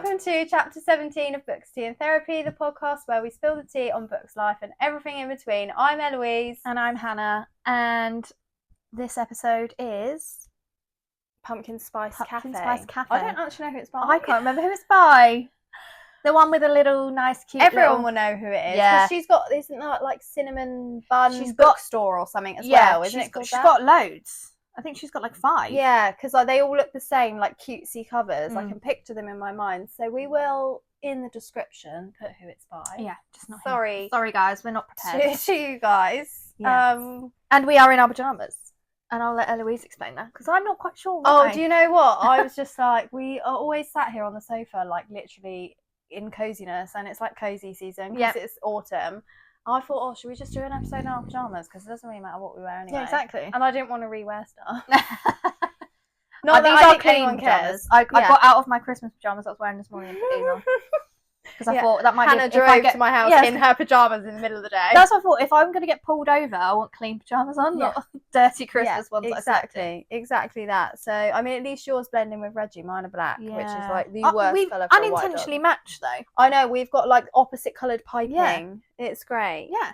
welcome to chapter 17 of Books, Tea and Therapy, the podcast where we spill the tea on books, life and everything in between. I'm Eloise. And I'm Hannah, and this episode is Pumpkin Spice Cafe. Cafe. I don't actually know who it's by. I can't remember who it's by. The one with a little nice cute Everyone will know who it is. Yeah. She's got, isn't that like cinnamon bun bookstore or something as well, isn't it? She's got loads. I think she's got like 5. Yeah, because like, they all look the same, like cutesy covers. I can picture them in my mind. So we will, in the description, put who it's by. Yeah, just not Sorry. him. Sorry, guys, we're not prepared. To you guys. Yes. And we are in our pyjamas. And I'll let Eloise explain that, because I'm not quite sure why. Oh, do you know what? I was just like, we are always sat here on the sofa, like literally in coziness, and it's like cozy season because it's autumn. I thought, oh, should we just do an episode in our pyjamas? Because it doesn't really matter what we wear anyway. Yeah, exactly. And I didn't want to re-wear stuff. Not that I think anyone cares. I got out of my Christmas pyjamas I was wearing this morning because I thought that might Hannah be... drove to my house in her pyjamas in the middle of the day. That's what I thought. If I'm going to get pulled over, I want clean pyjamas on, not dirty Christmas ones. Exactly that. So, I mean, at least yours blend in with Reggie. Mine are black, which is like the worst we've colour for a white unintentionally dog. matched, though. I know, we've got like opposite coloured piping. Yeah. It's great. Yeah.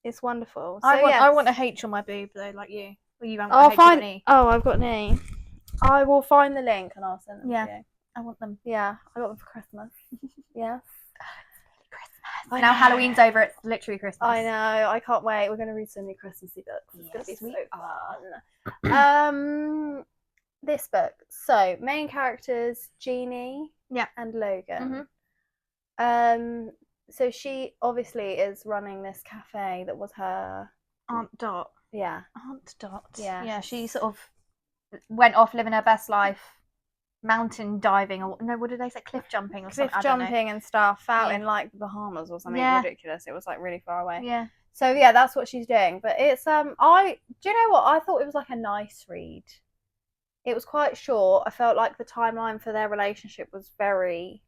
It's wonderful. So, I want a H on my boob, though, like you. Well, you haven't got I'll a H find... on E. Oh, I've got an E. I will find the link and I'll send them to you. I want them. Yeah, I got them for Christmas. Yes. Christmas. Now Halloween's over, it's literally Christmas. I know, I can't wait. We're going to read so many Christmassy books. It's going to be so fun. This book. So, main characters, Jeannie and Logan. So she obviously is running this cafe that was her... Aunt Dot. Yeah. Aunt Dot. Yeah. Yeah, she sort of went off living her best life, mountain diving, or no, what did they say? Cliff jumping or something. Cliff jumping and stuff out in like the Bahamas or something ridiculous. It was like really far away. Yeah. So yeah, that's what she's doing. But it's do you know what? I thought it was like a nice read. It was quite short. I felt like the timeline for their relationship was very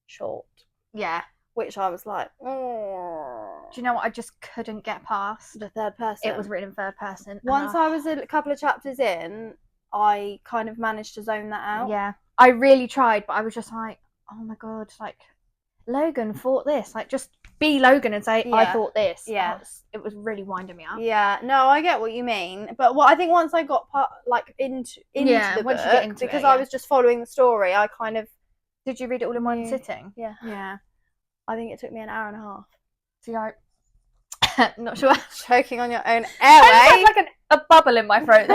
short. Yeah. Which I was like, oh. Do you know what? I just couldn't get past The third person. It was written in third person. Once I was a couple of chapters in, I kind of managed to zone that out. Yeah. I really tried, but I was just like, oh my god, like, Logan thought this. Like, just be Logan and say, I thought this. Yeah. It was really winding me up. Yeah. No, I get what you mean. But what I think once I got into the book, because I was just following the story, I kind of... Did you read it all in one sitting? Yeah. Yeah. I think it took me an hour and a half. See, I'm not sure. Choking on your own airway. I had like a bubble in my throat.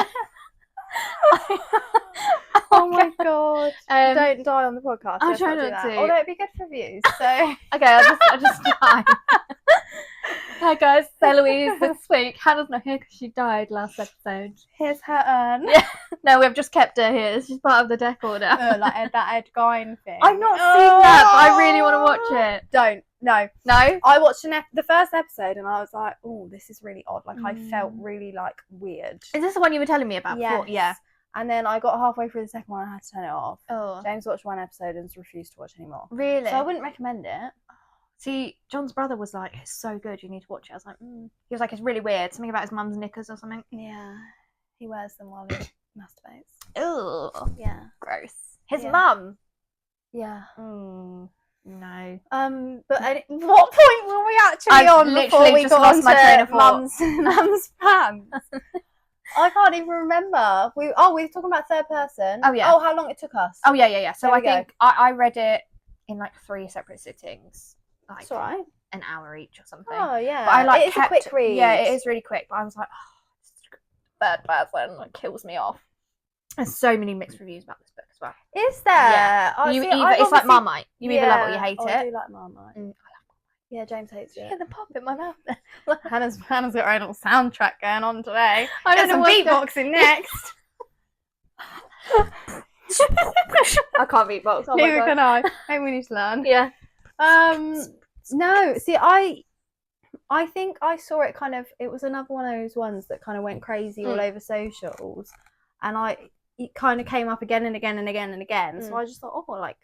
Oh my god! Don't die on the podcast. I'll try not to. Although it'd be good for views. So okay, I'll just die. Hi guys, it's Eloise this week. Hannah's not here because she died last episode. Here's her urn. Yeah. No, we've just kept her here. It's just part of the decor now. Like that Ed Gein thing. I've not seen that, but I really want to watch it. Don't. No. I watched the first episode and I was like, oh, this is really odd. Like, I felt really, like, weird. Is this the one you were telling me about before? Yeah. And then I got halfway through the second one and I had to turn it off. Oh. James watched one episode and refused to watch anymore. Really? So I wouldn't recommend it. See, John's brother was like, it's so good, you need to watch it. I was like, He was like, it's really weird. Something about his mum's knickers or something. Yeah. He wears them while he masturbates. Ugh. Yeah. Gross. His mum? Yeah. No. But what point were we actually on before we got onto mum's pants? I can't even remember. We were talking about third person. Oh yeah. Oh, how long it took us. Oh yeah. So I think I read it in like 3 separate sittings. Like that's all right. An hour each or something. Oh yeah. But it's a quick read. Yeah, it is really quick. But I was like, third person, it kills me off. There's so many mixed reviews about this book as well. Is there? Yeah. It's like Marmite. You either love it or you hate it. I do like Marmite. I love Marmite. Yeah, James hates it. Yeah, the pop in my mouth. Hannah's got her own little soundtrack going on today. I don't know some beatboxing next. I can't beatbox. Oh Neither can I. Maybe we need to learn. Yeah. No. See, I think I saw it kind of. It was another one of those ones that kind of went crazy all over socials, and it kind of came up again and again and again and again. So I just thought, oh, like.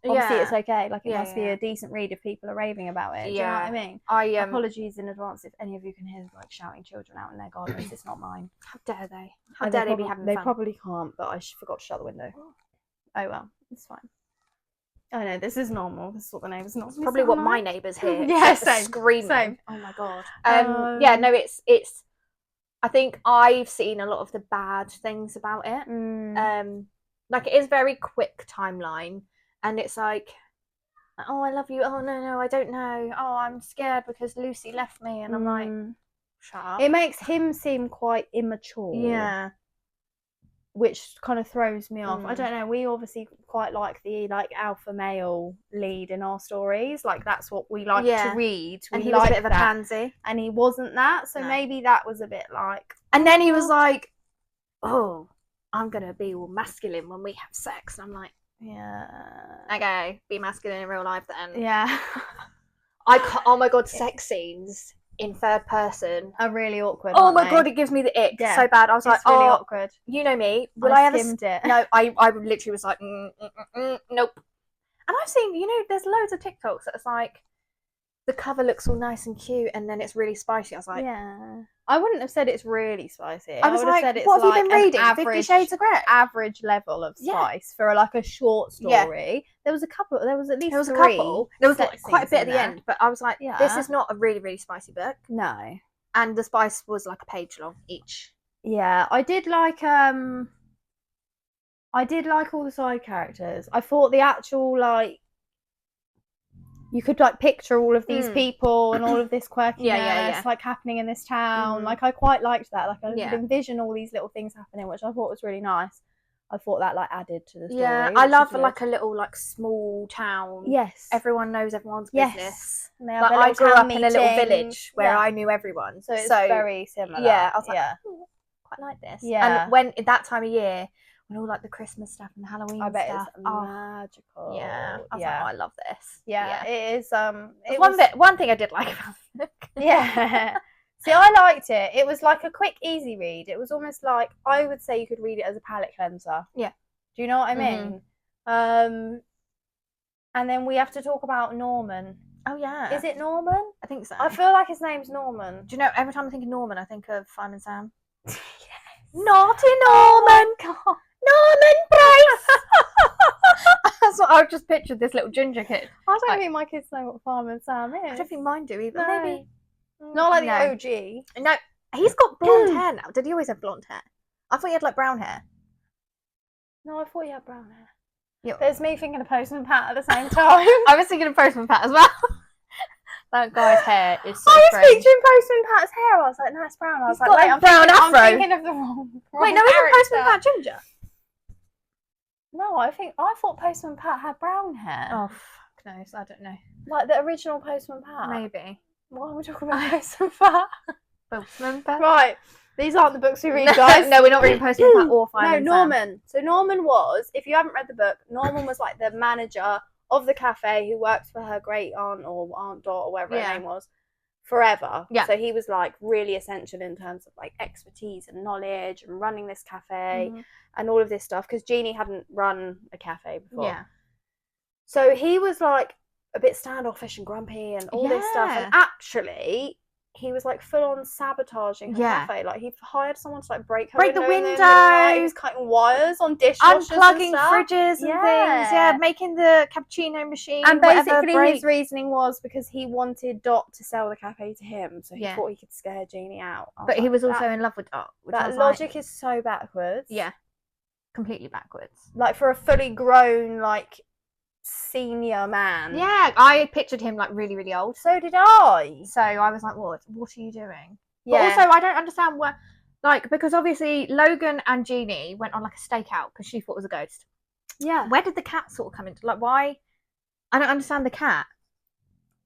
Obviously, it's okay. Like, it must be a decent read if people are raving about it. Do you know what I mean? Apologies in advance if any of you can hear like shouting children out in their gardens. It's not mine. How dare they? How dare they be having fun? They probably can't, but I forgot to shut the window. Oh well, it's fine. I know, this is normal. This is what the neighbours not. It's probably what my neighbours hear. Yeah, It's same. Screaming. Same. Oh my god. Yeah, no, it's. I think I've seen a lot of the bad things about it. Like it is very quick timeline, and it's like, oh, I love you. Oh no, I don't know. Oh, I'm scared because Lucy left me, and I'm like, shut up. It makes him seem quite immature. Yeah. Which kind of throws me off. I don't know. We obviously quite like the alpha male lead in our stories. Like that's what we like to read. And he was a bit of a pansy, and he wasn't that. So maybe that was a bit like. And then he was like, "Oh, I'm gonna be all masculine when we have sex." And I'm like, "Yeah, okay, be masculine in real life then." Yeah. Oh my god, sex scenes in third person are really awkward. Oh my god, it gives me the ick so bad. I was like, really awkward. You know me. Will I ever skimmed it? No, I literally was like, nope. And I've seen, there's loads of TikToks that's like, the cover looks all nice and cute, and then it's really spicy. I was like, yeah. I wouldn't have said it's really spicy. I was like, said it's what have like you been reading? Average, 50 Shades of Grey. Average level of spice for like a short story. Yeah. There was a couple. There was at least a couple. There was like quite a bit at the end, but I was like, this is not a really, really spicy book. No. And the spice was like a page long each. Yeah, I did like all the side characters. I thought the actual you could picture all of these people and all of this quirkiness like happening in this town. Like I quite liked that. Like I could envision all these little things happening, which I thought was really nice. I thought that added to the story. Yeah, I love a little small town. Yes, everyone knows everyone's business. And they have I grew up in a little village where I knew everyone, so it's very similar. Yeah, I was like, quite like this. Yeah, and when that time of year, when all the Christmas stuff and the Halloween I bet stuff, it's magical. Yeah, I was like, I love this. Yeah, it is. One thing I did like about it. Yeah. See, I liked it. It was like a quick, easy read. It was almost like, I would say you could read it as a palate cleanser. Yeah. Do you know what I mean? And then we have to talk about Norman. Oh, yeah. Is it Norman? I think so. I feel like his name's Norman. Do you know, every time I think of Norman, I think of Fireman Sam. Yes. Naughty Norman! Oh, God. Norman Price! That's what I've just pictured, this little ginger kid. I don't think my kids know what Fireman Sam is. I don't think mine do either. No. Maybe. Not like the OG. No, he's got blonde hair now. Did he always have blonde hair? I thought he had brown hair. No, I thought he had brown hair. Yeah. There's me thinking of Postman Pat at the same time. I was thinking of Postman Pat as well. That guy's hair is so I was strange. picturing Postman Pat's hair. I was like, no, it's brown. I was like, wait, I'm brown afro. I'm thinking of the wrong Wait, no, isn't Postman Pat ginger? No, I thought Postman Pat had brown hair. Oh, fuck knows. I don't know. Like the original Postman Pat. Maybe. Why are we talking about Postman Pat? Postman Pat. Right. These aren't the books we read, guys. No, we're not reading Postman Pat or Fireman No, Norman. So Norman was, if you haven't read the book, Norman was like the manager of the cafe who worked for her great aunt or Aunt Dot or whatever her name was forever. Yeah. So he was really essential in terms of expertise and knowledge and running this cafe and all of this stuff, because Jeannie hadn't run a cafe before. Yeah. So he was a bit standoffish and grumpy and all this stuff, and actually he was full on sabotaging her cafe. He hired someone to break the window. He was cutting wires on dishwashers, unplugging fridges and things. Yeah, making the cappuccino machine. And basically his reasoning was because he wanted Dot to sell the cafe to him, so he thought he could scare Jeannie out. But he was also in love with Dot. That logic is so backwards. Yeah, completely backwards. For a fully grown senior man. Yeah, I pictured him really, really old. So did I. So I was like, what are you doing? Yeah. But also, I don't understand what, because obviously Logan and Jeannie went on a stakeout because she thought it was a ghost. Yeah. Where did the cat sort of come into? Why? I don't understand the cat.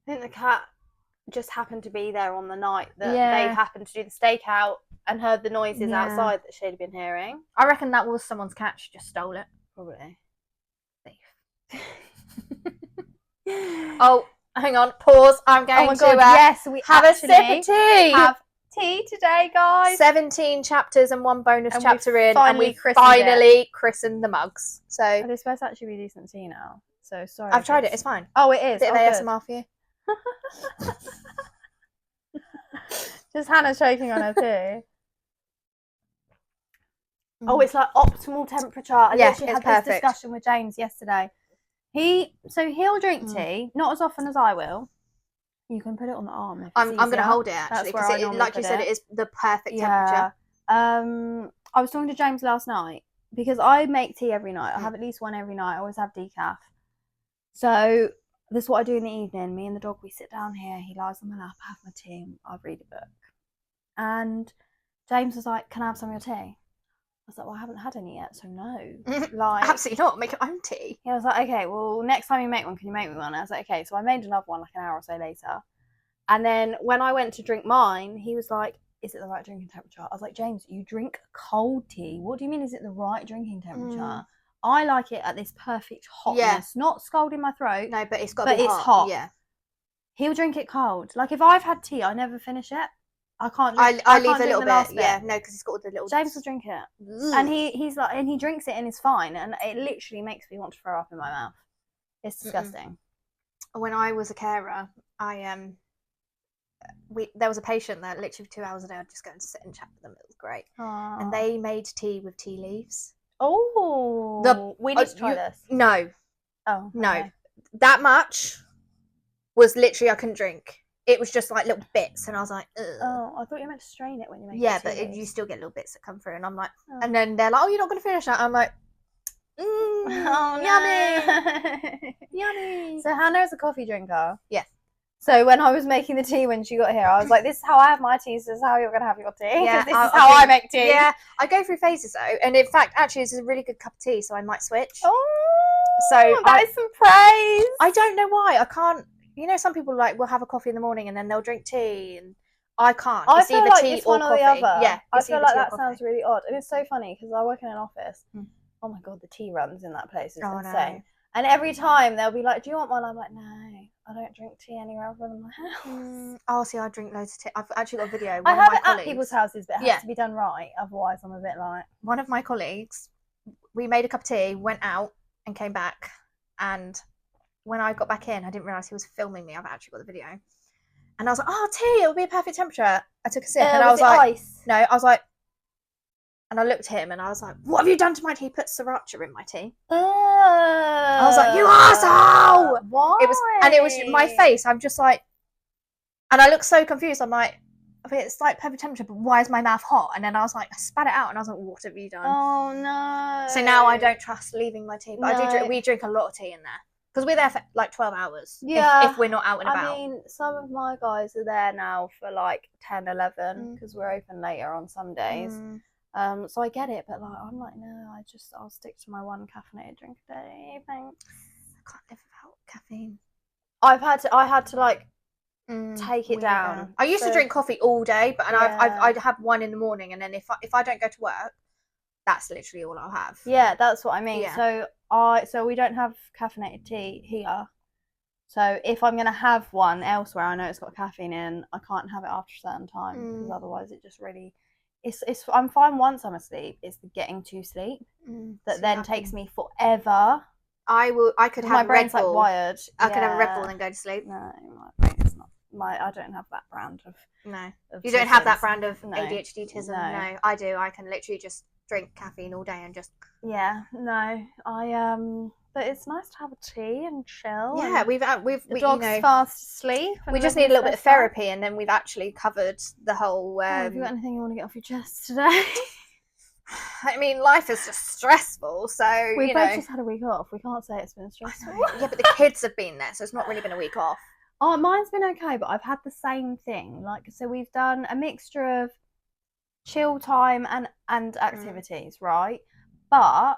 I think the cat just happened to be there on the night that they happened to do the stakeout and heard the noises outside that she'd been hearing. I reckon that was someone's cat. She just stole it. Probably. Thief. Oh, hang on. Pause. I'm going to yes, we have a sip of tea. Have tea today, guys. 17 chapters and one bonus chapter in, and we finally christened the mugs. So they're supposed to actually be decent tea now. So sorry. I've tried it. It's fine. Oh, it is. Bit of ASMR for you. Just Hannah choking on her tea. Oh, it's optimal temperature. I literally had this discussion with James yesterday. He'll drink tea, not as often as I will. You can put it on the arm if it's I'm going to easier. hold it actually That's where I because, normally like you put said, it. it is the perfect temperature. I was talking to James last night because I make tea every night. I have at least one every night. I always have decaf. So this is what I do in the evening. Me and the dog, we sit down here. He lies on my lap. I have my tea. I read a book. And James was like, "Can I have some of your tea?" I was like, "Well, I haven't had any yet, so no." Like, absolutely not. Make your own tea. He was like, "Okay, well, next time you make one, can you make me one?" I was like, "Okay." So I made another one like an hour or so later. And then when I went to drink mine, he was like, "Is it the right drinking temperature?" I was like, "James, you drink cold tea. What do you mean, is it the right drinking temperature? I like it at this perfect hotness, not scalding my throat. No, but it's got to be hot. Hot. Yeah. He'll drink it cold. Like if I've had tea, I never finish it. I can't drink. I leave a little bit. Yeah, no, because it's got all the little. James will drink it, and he's like, and he drinks it and it's fine, and it literally makes me want to throw up in my mouth. It's disgusting. When I was a carer, there was a patient that literally for 2 hours a day I'd just go and sit and chat with them. It was great. Aww. And they made tea with tea leaves. Oh, we need to try this. No. Oh, no. Okay. That much was literally I couldn't drink. It was just like little bits, and I was like, ugh. Oh, I thought you meant to strain it when you make it. Yeah, but you still get little bits that come through, and I'm like, and then they're like, "Oh, you're not going to finish that?" I'm like, yummy, yummy. So Hannah is a coffee drinker. Yes. So when I was making the tea when she got here, I was like, "This is how I have my tea. This is how you're going to have your tea. Yeah, this is how I make tea." Yeah, I go through phases though, and in fact, actually, this is a really good cup of tea, so I might switch. Oh, so that is some praise. I don't know why I can't. You know, some people will have a coffee in the morning and then they'll drink tea, and I can't. I feel like tea it's one or the coffee. other. Yeah, I feel like that sounds really odd, and it's so funny because I work in an office. Oh my god, the tea runs in that place is insane. No. And every time they'll be like, "Do you want one?" I'm like, "No, I don't drink tea anywhere other than my house." Oh, see, I drink loads of tea. I've actually got a video. I have it at people's houses, but it has to be done right. Otherwise, I'm a bit like. One of my colleagues, we made a cup of tea, went out, and came back, and when I got back in, I didn't realise he was filming me. I've actually got the video. And I was like, "Oh, tea, it'll be a perfect temperature." I took a sip and I was like, ice? No, I was like, and I looked at him and I was like, "What have you done to my tea? Put sriracha in my tea." I was like, "You asshole!" Why? It was my face. I'm just like, and I looked so confused. I'm like, it's like perfect temperature, but why is my mouth hot? And then I was like, I spat it out and I was like, "What have you done?" Oh no. So now I don't trust leaving my tea, but we drink a lot of tea in there. Because we're there for like 12 hours. Yeah. If we're not out and about. I mean, some of my guys are there now for like 10, 11 because we're open later on some days. So I get it, but like I'm like, no, I'll stick to my one caffeinated drink a day. Thanks. I can't live without caffeine. I had to like take it down. I used to drink coffee all day, but I'd have one in the morning, and then if I don't go to work, that's literally all I'll have. Yeah, that's what I mean. Yeah. So we don't have caffeinated tea here. So if I'm gonna have one elsewhere, I know it's got caffeine in. I can't have it after a certain time because otherwise it just really. It's. I'm fine once I'm asleep. It's the getting to sleep that then takes me forever. I could have my brain's Red Bull. Like wired. I could have a Red Bull and go to sleep. No, my brain is not. I don't have that brand of. No, you don't have that brand of ADHD-tism. No, I do. I can literally just drink caffeine all day and just. Yeah, no, but it's nice to have a tea and chill. Yeah, and we've the dog's fast asleep. We just need a little bit of therapy, and then we've actually covered the whole. Have you got anything you want to get off your chest today? I mean, life is just stressful, so we both just had a week off. We can't say it's been stressful. Yeah, but the kids have been there, so it's not really been a week off. Oh, mine's been okay, but I've had the same thing. Like, so we've done a mixture of chill time and activities, right? But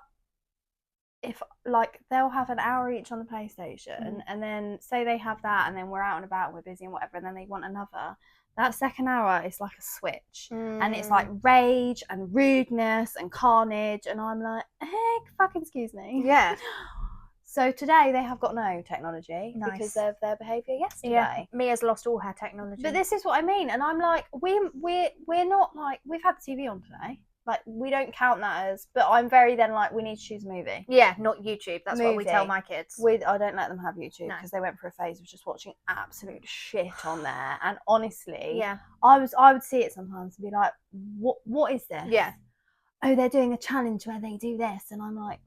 if like they'll have an hour each on the PlayStation, and then say they have that, and then we're out and about, and we're busy and whatever, and then they want another. That second hour is like a switch, and it's like rage and rudeness and carnage, and I'm like, hey, fucking excuse me. Yeah. So today they have got no technology because of their behaviour yesterday. Yeah. Mia's lost all her technology. But this is what I mean, and I'm like, we're not like we've had the TV on today. Like we don't count that as. But I'm very then like we need to choose a movie. Yeah, not YouTube. That's what we tell my kids. I don't let them have YouTube because they went for a phase of just watching absolute shit on there. And honestly, I would see it sometimes and be like, what is this? Yeah. oh, they're doing a challenge where they do this, and I'm like,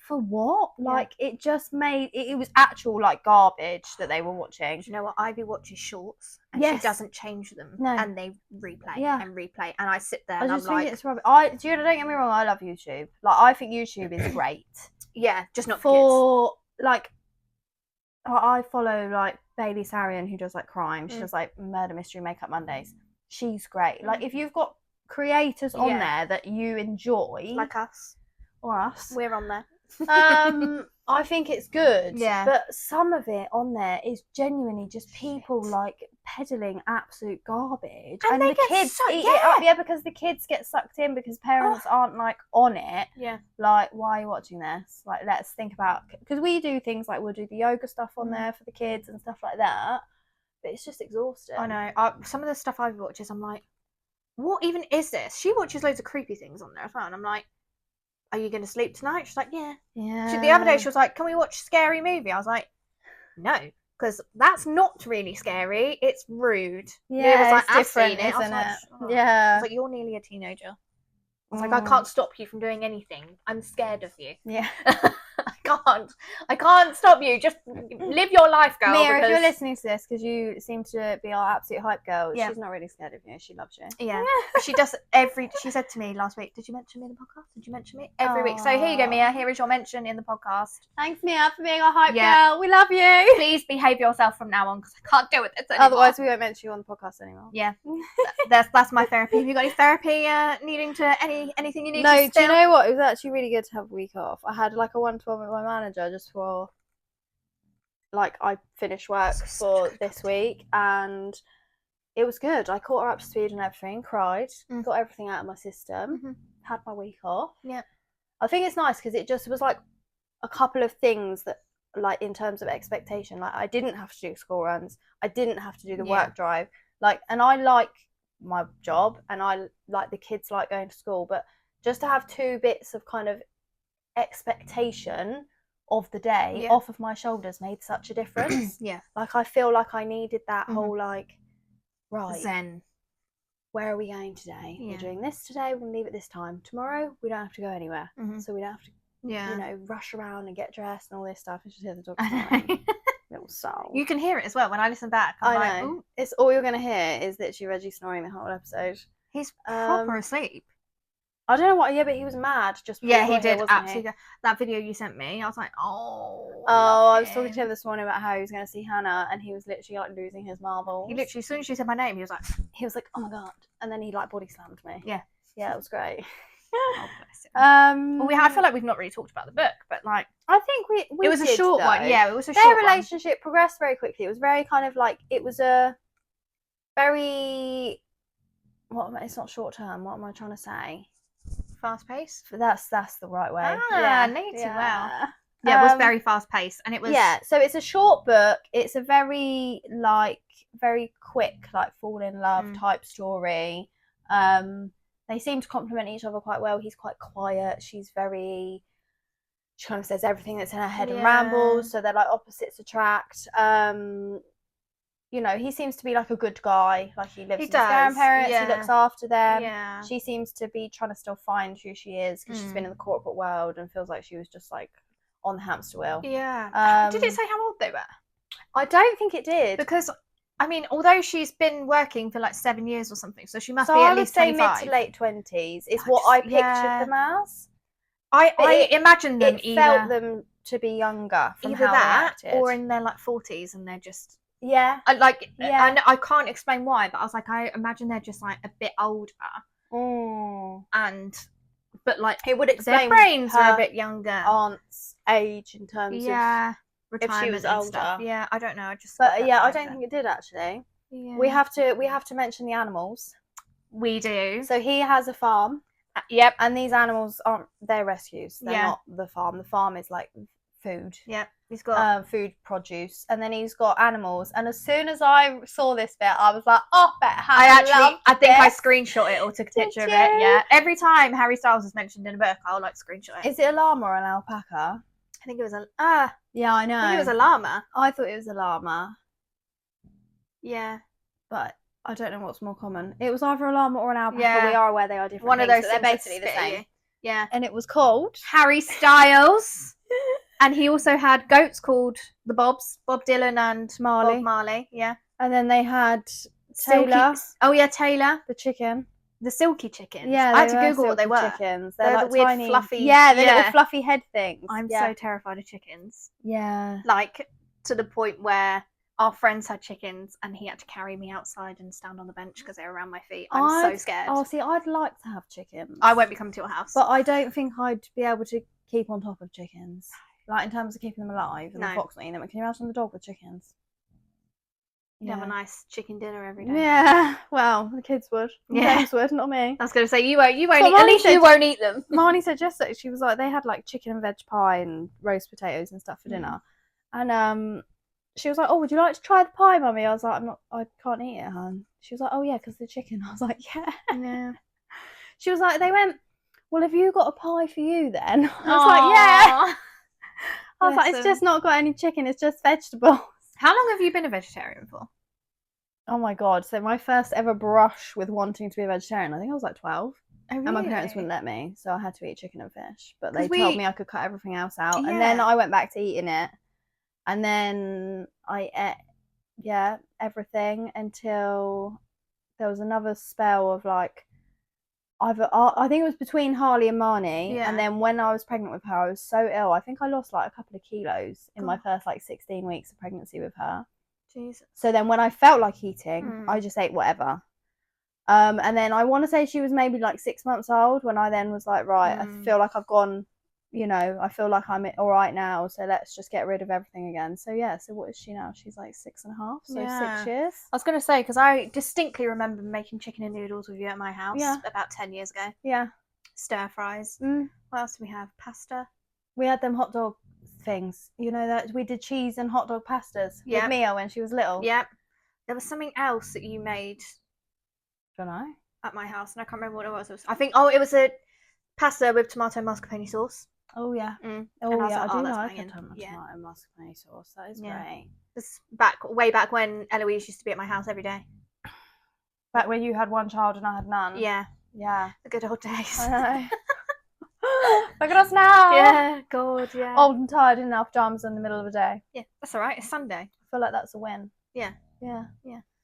for what? Yeah. Like, it just made it was actual like garbage that they were watching. Do you know what? Ivy watches shorts and Yes. she doesn't change them, No. and they replay and replay, and I sit there I and just I'm think like, it's rubbish. Don't get me wrong, I love YouTube. Like, I think YouTube is great. yeah, just not for For like, I follow like Bailey Sarian, who does like crime. She does like murder mystery makeup Mondays. She's great. Like, if you've got creators on there that you enjoy, like us or us, we're on there. I think it's good. Yeah. But some of it on there is genuinely just people like peddling absolute garbage, and the kids eat it up. Yeah, because the kids get sucked in because parents aren't like on it. Yeah. Like, why are you watching this? Like, let's think about, because we do things like we'll do the yoga stuff on there for the kids and stuff like that. But it's just exhausting. I know. Some of the stuff Ivy watches, I'm like, what even is this? She watches loads of creepy things on there as well, and I'm like, are you going to sleep tonight? She's like, yeah. The other day she was like, can we watch a scary movie? I was like, no, because that's not really scary. It's rude. Yeah, was like, it's different, isn't it? Like, Yeah. I was like, you're nearly a teenager. I was like, I can't stop you from doing anything. I'm scared of you. Yeah. I can't stop you. Just live your life, girl. Mia, if you're listening to this, because you seem to be our absolute hype girl, Yeah. she's not really scared of you. She loves you. Yeah. She does she said to me last week, did you mention me in the podcast? Did you mention me? Every week. So here you go, Mia. Here is your mention in the podcast. Thanks, Mia, for being our hype girl. We love you. Please behave yourself from now on, because I can't deal with this anymore. Otherwise, we won't mention you on the podcast anymore. Yeah. That's my therapy. Have you got any therapy needing to anything you need to No, spill? do you know what? It was actually really good to have a week off. I had like a one-to-one with my manager just for, like, I finished work for this week, and it was good. I caught her up to speed and everything, cried, got everything out of my system, had my week off. Yeah. I think it's nice because it just was like a couple of things that, like, in terms of expectation, like, I didn't have to do school runs, I didn't have to do the work drive, like, and I like my job and I like the kids like going to school, but just to have 2 bits of kind of expectation of the day off of my shoulders made such a difference. Yeah. Like, I feel like I needed that whole, like, right, Zen. where are we going today? We're doing this today, we're going to leave at this time. Tomorrow, we don't have to go anywhere. So we don't have to, you know, rush around and get dressed and all this stuff. It's just hear the dog snoring. Little soul. You can hear it as well when I listen back. I know. It's all you're going to hear is literally Reggie snoring the whole episode. He's proper asleep. I don't know what, but he was mad just before. Yeah, he did, wasn't absolutely. That video you sent me, I was like, I was talking to him this morning about how he was going to see Hannah, and he was literally like losing his marbles. He literally, as soon as she said my name, he was like, oh my god, and then he like body slammed me. Yeah, it was great. Oh, bless him. Well, I feel like we've not really talked about the book, but like, I think we it was did, a short though. one. Yeah, it was a Their short relationship progressed very quickly. It was very kind of like, it was a very, it's not short term. What am I trying to say? Fast pace. That's the right way. Nailed it well. Yeah, it was very fast paced, and it was So it's a short book. It's a very quick, like, fall in love type story. They seem to complement each other quite well. He's quite quiet. She kind of says everything that's in her head and rambles. So they're like opposites attract. You know, he seems to be like a good guy. Like, he lives with his grandparents. He looks after them. Yeah. She seems to be trying to still find who she is because she's been in the corporate world and feels like she was just like on the hamster wheel. Yeah. Did it say how old they were? I don't think it did. Because, I mean, although she's been working for like 7 years or something, so she must be at least 25. I would say mid to late 20s is what I pictured them as. I imagine them felt them to be younger from either how that they acted. or in their like 40s and they're just I I can't explain why, but I was like, I imagine they're just like a bit older but like it would explain their brains are a bit younger. Aunt's age in terms of if she was older. Stuff. Yeah, I don't know. I don't think it did actually. Yeah. We have to mention the animals. We do. So he has a farm. Yep. And these animals they're rescues. They're not the farm. The farm is like food. Yep. He's got food produce, and then he's got animals. And as soon as I saw this bit, I was like, "Oh, I think I screenshot it or took a picture of it." Yeah. Every time Harry Styles is mentioned in a book, I'll like screenshot it. Is it a llama or an alpaca? I think it was a yeah, I know. I think it was a llama. I thought it was a llama. Yeah, but I don't know what's more common. It was either a llama or an alpaca. Yeah. We are aware they are different. One things, of those. They're basically the same. Yeah. And it was called Harry Styles. And he also had goats called the Bobs, Bob Dylan and Marley. Bob Marley. Yeah. And then they had Taylor. Oh yeah, Taylor. The chicken. The silky chickens. Yeah, I had to Google what they were. Chickens. They're like the weird tiny, fluffy. Yeah, the little fluffy head things. I'm so terrified of chickens. Yeah. Like to the point where our friends had chickens and he had to carry me outside and stand on the bench because they were around my feet. I'm so scared. Oh, see, I'd like to have chickens. I won't be coming to your house. But I don't think I'd be able to keep on top of chickens. Like in terms of keeping them alive and the fox not eating them. Can you imagine the dog with chickens? You have a nice chicken dinner every day. Yeah, well, the kids would. Yeah. James would, not me. I was going to say, you won't eat, at least you won't eat them. Marnie said yesterday, she was like, they had like chicken and veg pie and roast potatoes and stuff for dinner. And she was like, oh, would you like to try the pie, Mummy? I was like, I can't eat it, hon. She was like, oh yeah, because the chicken. I was like, yeah. She was like, they went, well, have you got a pie for you then? I was like, yeah. I was like, it's just not got any chicken, it's just vegetables. How long have you been a vegetarian for? Oh my god, so my first ever brush with wanting to be a vegetarian, I think I was like 12. Oh, really? And my parents wouldn't let me, so I had to eat chicken and fish. But they told me I could cut everything else out. And then I went back to eating it. And then I ate, everything until there was another spell of like, I think it was between Harley and Marnie. Yeah. And then when I was pregnant with her, I was so ill. I think I lost like a couple of kilos in my first like 16 weeks of pregnancy with her. Jesus. So then when I felt like eating, I just ate whatever. And then I want to say she was maybe like 6 months old when I then was like, right, I feel like I've gone, I feel like I'm all right now. So let's just get rid of everything again. So yeah, so what is she now? She's like 6.5, so 6 years. I was going to say, because I distinctly remember making chicken and noodles with you at my house about 10 years ago. Yeah. Stir fries. What else do we have? Pasta. We had them hot dog things. You know that we did cheese and hot dog pastas with Mia when she was little. Yep. There was something else that you made. Don't know. At my house, and I can't remember what it was. I think it was a pasta with tomato mascarpone sauce. Oh yeah. Oh yeah. I do like a tomato mascarpone sauce. That is great. This way back when Eloise used to be at my house every day. Back when you had one child and I had none. Yeah. Yeah. The good old days. I know. Look at us now. Yeah, God, yeah. Old and tired in our pajamas in the middle of the day. Yeah, that's all right. It's Sunday. I feel like that's a win. Yeah. Yeah.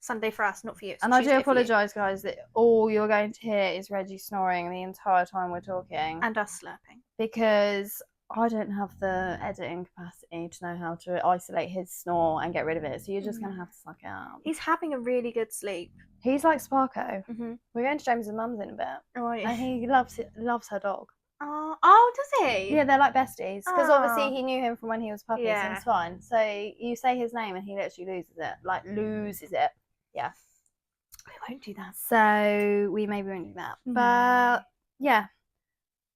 Sunday for us, not for you. And I do apologise, guys, that all you're going to hear is Reggie snoring the entire time we're talking. And us slurping. Because I don't have the editing capacity to know how to isolate his snore and get rid of it. So you're just going to have to suck it up. He's having a really good sleep. He's like Sparko. We're going to James's mum's in a bit. Oh, yeah. And he loves her dog. Oh, does he? Yeah, they're like besties. Because obviously he knew him from when he was puppy, so it's fine. So you say his name and he literally loses it. Like, loses it. Yeah. We won't do that. So we maybe won't do that. But, yeah.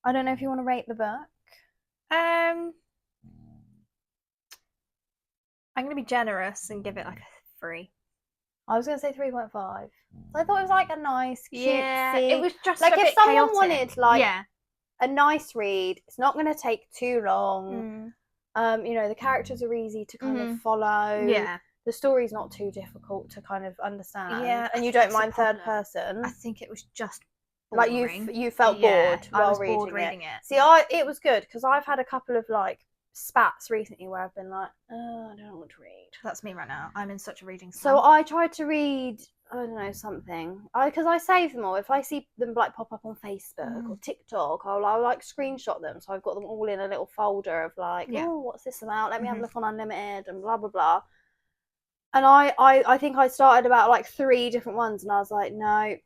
I don't know if you want to rate the book. I'm going to be generous and give it like a 3. I was going to say 3.5. I thought it was like a nice, cutesy. Yeah, it was just like a if bit someone chaotic. wanted like a nice read, it's not going to take too long. The characters are easy to kind of follow. Yeah. The story's not too difficult to kind of understand. Yeah. And you don't mind third person. I think it was just boring. Like you felt bored while reading it. See, it was good because I've had a couple of like spats recently where I've been like, oh, I don't know what to read. That's me right now. I'm in such a reading slump. So I tried to read, I don't know, something. Because I save them all. If I see them like pop up on Facebook or TikTok, I'll like screenshot them. So I've got them all in a little folder of like, oh, what's this about? Let me have a look on Unlimited and blah, blah, blah. And I think I started about like 3 different ones and I was like, no,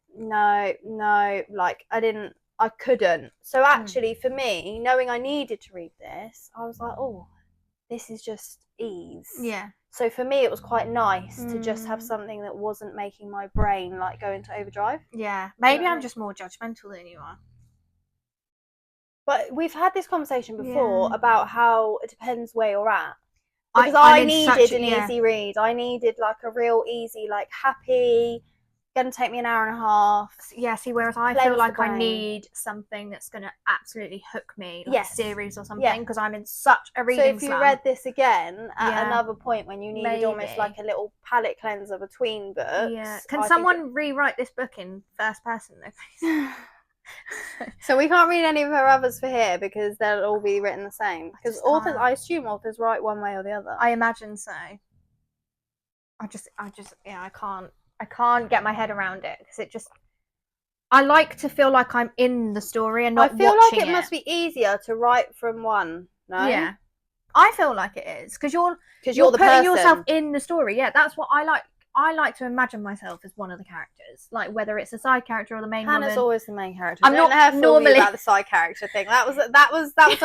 like I couldn't. So actually for me, knowing I needed to read this, I was like, oh, this is just ease. Yeah. So for me, it was quite nice to just have something that wasn't making my brain like go into overdrive. Yeah. Maybe I'm just more judgmental than you are. But we've had this conversation before about how it depends where you're at. Because I needed an easy read. I needed like a real easy, like happy, gonna take me an hour and a half. Yeah, see, whereas I feel like I need something that's gonna absolutely hook me, like a series or something, because I'm in such a reading slump. So if you read this again at another point when you needed almost like a little palate cleanser between books. Yeah. Can someone rewrite this book in first person though, please? So we can't read any of her others for here because they'll all be written the same. Because authors, I assume authors write one way or the other. I imagine so. I can't get my head around it because it just. I like to feel like I'm in the story and not watching it. I feel like it must be easier to write from one. No. Yeah, I feel like it is because you're the putting person. yourself in the story. Yeah, that's what I like. I like to imagine myself as one of the characters, like whether it's a side character or the main Hannah's woman. always the main character. I'm not normally about the side character thing. That was a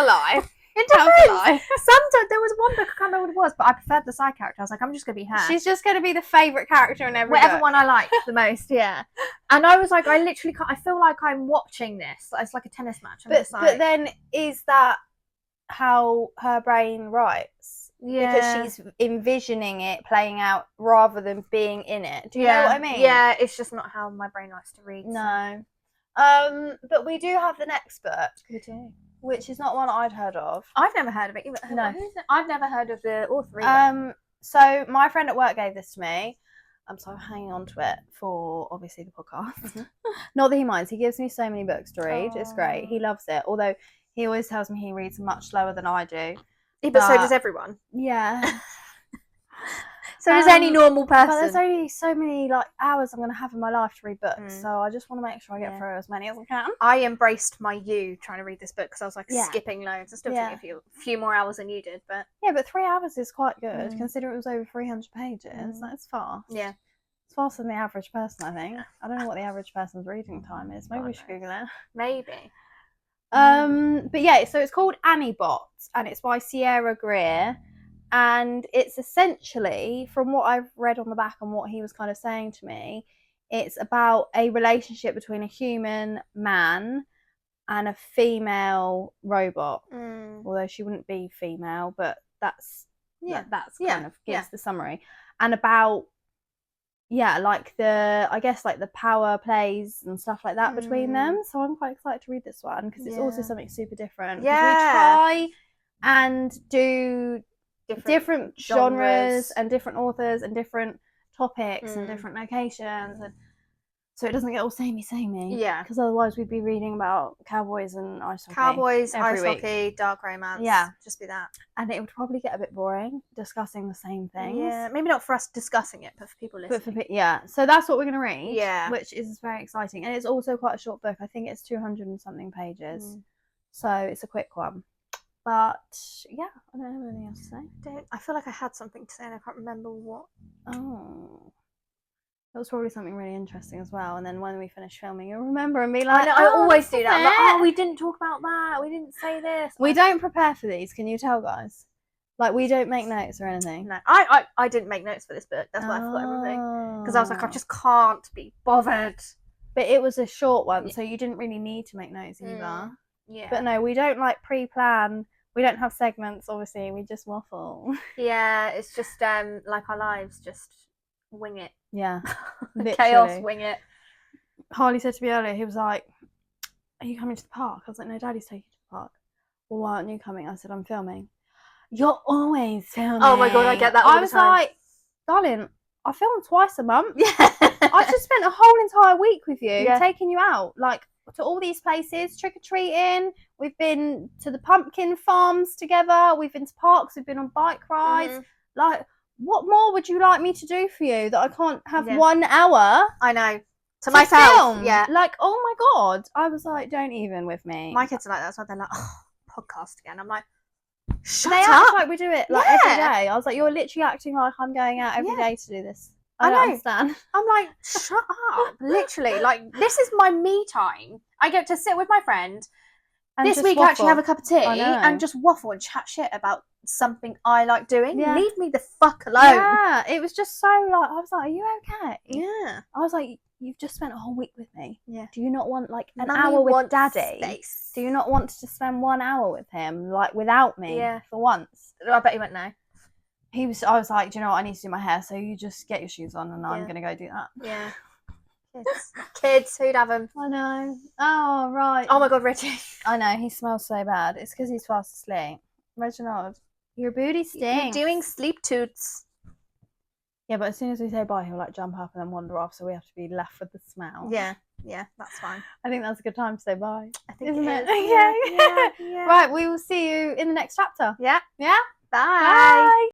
lie. It depends. Sometimes there was one book, I can't remember what it was, but I preferred the side character. I was like, I'm just gonna be her. She's just gonna be the favourite character in every whatever book. one I like the most. Yeah, and I was like, I literally can't. I feel like I'm watching this. It's like a tennis match. But then is that how her brain writes? Yeah, because she's envisioning it playing out rather than being in it. Do you know what I mean? Yeah, it's just not how my brain likes to read. No. But we do have the next book. We do. Which is not one I'd heard of. I've never heard of it. No. I've never heard of the author either. So my friend at work gave this to me. So I'm hanging on to it for obviously the podcast. Mm-hmm. Not that he minds. He gives me so many books to read. It's great. He loves it. Although he always tells me he reads much slower than I do. But so does everyone. Yeah. So does any normal person. But there's only so many hours I'm going to have in my life to read books, so I just want to make sure I get through as many as I can. I embraced my trying to read this book because I was like skipping loads. I still think a few more hours than you did, but 3 hours is quite good considering it was over 300 pages. That's fast. Yeah, it's faster than the average person, I think. I don't know what the average person's reading time is. Maybe we should Google it. Maybe. But yeah, so it's called Annie Bot, and it's by Sierra Greer. And it's essentially, from what I've read on the back and what he was kind of saying to me, it's about a relationship between a human man and a female robot. Although she wouldn't be female, but that's kind of gives the summary. And about the power plays and stuff like that between them. So I'm quite excited to read this one because it's also something super different. Yeah, we try and do different genres and different authors and different topics and different locations, and so it doesn't get all samey. Yeah, because otherwise we'd be reading about cowboys and ice hockey, dark romance. Yeah, just be that, and it would probably get a bit boring discussing the same things. Yeah, maybe not for us discussing it, but for people listening. So that's what we're going to read. Yeah, which is very exciting, and it's also quite a short book. I think it's 200 and something pages, so it's a quick one. But yeah, I don't have anything else to say. I feel like I had something to say and I can't remember what. Oh, it was probably something really interesting as well. And then when we finish filming, you'll remember and be like, I always do that. I'm like, we didn't talk about that. We didn't say this. We don't prepare for these. Can you tell, guys? We don't make notes or anything. No, I didn't make notes for this book. That's why I forgot everything. Because I was like, I just can't be bothered. But it was a short one, so you didn't really need to make notes either. Yeah. But no, we don't pre-plan. We don't have segments, obviously. We just waffle. Yeah, it's just like our lives, just wing it. Yeah. Chaos, wing it. Harley said to me earlier, he was like, are you coming to the park? I was like, no, Daddy's taking you to the park. Well, why aren't you coming? I said, I'm filming. You're always filming. Oh my God, I get that all the time. I was like, darling, I film twice a month. Yeah. I just spent a whole entire week with you, taking you out, to all these places, trick-or-treating. We've been to the pumpkin farms together. We've been to parks. We've been on bike rides. What more would you like me to do for you that I can't have 1 hour? I know. To myself. Film? Yeah. Oh my God. I was like, don't even with me. My kids are like that. That's why they're like, podcast again. I'm like, shut up. They act like we do it every day. I was like, you're literally acting like I'm going out every day to do this. I don't understand. I'm like, shut up. Literally, this is my me time. I get to sit with my friend and this week, actually have a cup of tea and just waffle and chat shit about something I like doing. Yeah. Leave me the fuck alone. Yeah, it was just so I was like, are you okay? Yeah. I was like, you've just spent a whole week with me. Yeah. Do you not want an hour with Daddy? Space. Do you not want to spend 1 hour with him, without me for once? I bet he went no. I was like, do you know what? I need to do my hair, so you just get your shoes on and I'm going to go do that. Yeah. Kids, who'd have them? I know. Oh, right. Oh my God, Reggie. I know, he smells so bad. It's because he's fast asleep. Reginald, your booty stinks. You're doing sleep toots. Yeah, but as soon as we say bye, he'll like jump up and then wander off, so we have to be left with the smell. Yeah, that's fine. I think that's a good time to say bye. I think Isn't it it? is. Yeah. Right, we will see you in the next chapter. Yeah. Yeah? Bye. Bye.